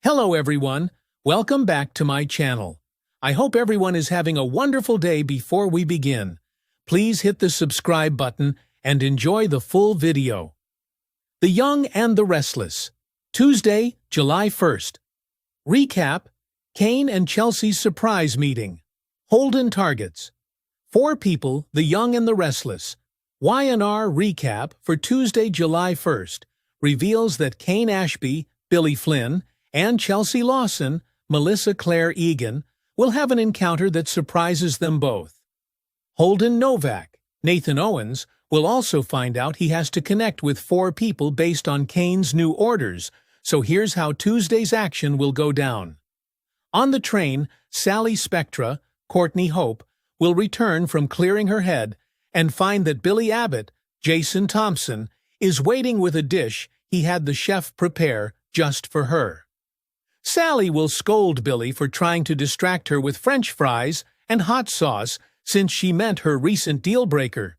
Hello everyone, welcome back to my channel. I hope everyone is having a wonderful day. Before we begin, please hit the subscribe button and enjoy the full video. The Young and the Restless, Tuesday, July 1st. Recap: Kane and Chelsea's surprise meeting. Holden targets. 4 people, the Young and the Restless. Y&R recap for Tuesday, July 1st reveals that Kane Ashby, Billy Flynn, and Chelsea Lawson, Melissa Claire Egan, will have an encounter that surprises them both. Holden Novak, Nathan Owens, will also find out he has to connect with 4 people based on Kane's new orders, so here's how Tuesday's action will go down. On the train, Sally Spectra, Courtney Hope, will return from clearing her head and find that Billy Abbott, Jason Thompson, is waiting with a dish he had the chef prepare just for her. Sally will scold Billy for trying to distract her with French fries and hot sauce since she meant her recent deal-breaker.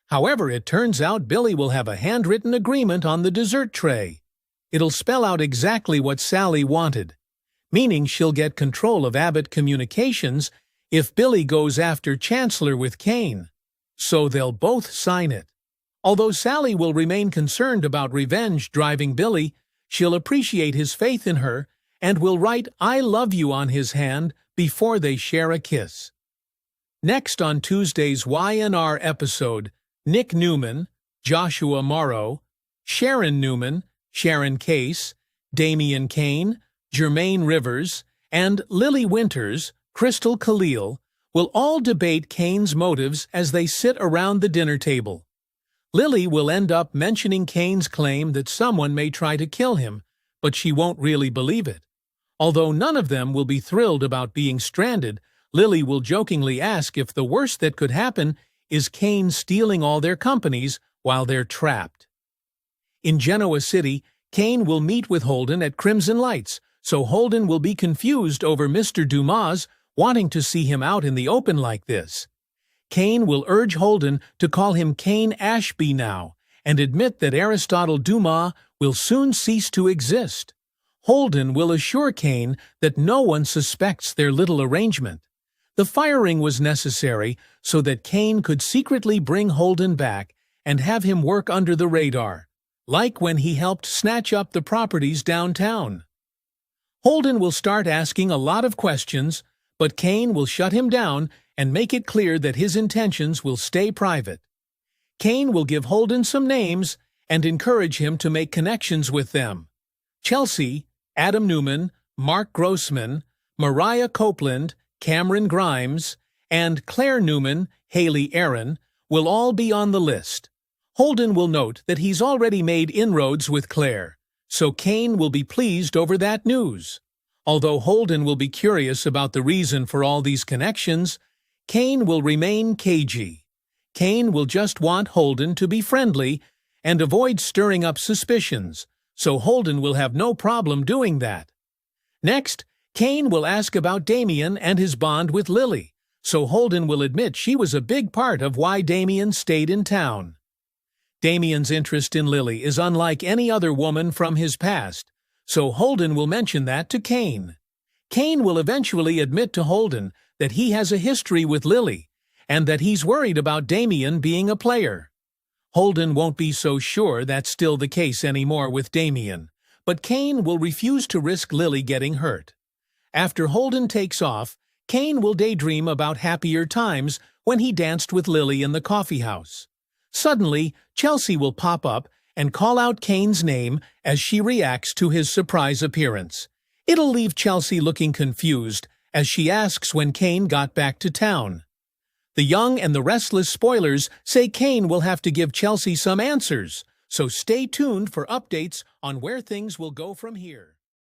However, it turns out Billy will have a handwritten agreement on the dessert tray. It'll spell out exactly what Sally wanted, meaning she'll get control of Abbott Communications if Billy goes after Chancellor with Kane. So they'll both sign it. Although Sally will remain concerned about revenge driving Billy, she'll appreciate his faith in her and will write "I love you" on his hand before they share a kiss. Next on Tuesday's Y&R episode, Nick Newman, Joshua Morrow, Sharon Newman, Sharon Case, Damian Kane, Jermaine Rivers, and Lily Winters, Crystal Khalil, will all debate Kane's motives as they sit around the dinner table. Lily will end up mentioning Kane's claim that someone may try to kill him, but she won't really believe it. Although none of them will be thrilled about being stranded, Lily will jokingly ask if the worst that could happen is Kane stealing all their companies while they're trapped. In Genoa City, Kane will meet with Holden at Crimson Lights, so Holden will be confused over Mr. Dumas wanting to see him out in the open like this. Kane will urge Holden to call him Kane Ashby now and admit that Aristotle Dumas will soon cease to exist. Holden will assure Kane that no one suspects their little arrangement. The firing was necessary so that Kane could secretly bring Holden back and have him work under the radar, like when he helped snatch up the properties downtown. Holden will start asking a lot of questions, but Kane will shut him down and make it clear that his intentions will stay private. Kane will give Holden some names and encourage him to make connections with them. Chelsea, Adam Newman, Mark Grossman, Mariah Copeland, Cameron Grimes, and Claire Newman, Haley Aaron, will all be on the list. Holden will note that he's already made inroads with Claire, so Kane will be pleased over that news. Although Holden will be curious about the reason for all these connections, Kane will remain cagey. Kane will just want Holden to be friendly and avoid stirring up suspicions, so Holden will have no problem doing that. Next, Kane will ask about Damian and his bond with Lily, so Holden will admit she was a big part of why Damian stayed in town. Damian's interest in Lily is unlike any other woman from his past, so Holden will mention that to Kane. Kane will eventually admit to Holden that he has a history with Lily and that he's worried about Damian being a player. Holden won't be so sure that's still the case anymore with Damian, but Kane will refuse to risk Lily getting hurt. After Holden takes off, Kane will daydream about happier times when he danced with Lily in the coffee house. Suddenly, Chelsea will pop up and call out Kane's name as she reacts to his surprise appearance. It'll leave Chelsea looking confused as she asks when Kane got back to town. The Young and the Restless spoilers say Kane will have to give Chelsea some answers, so stay tuned for updates on where things will go from here.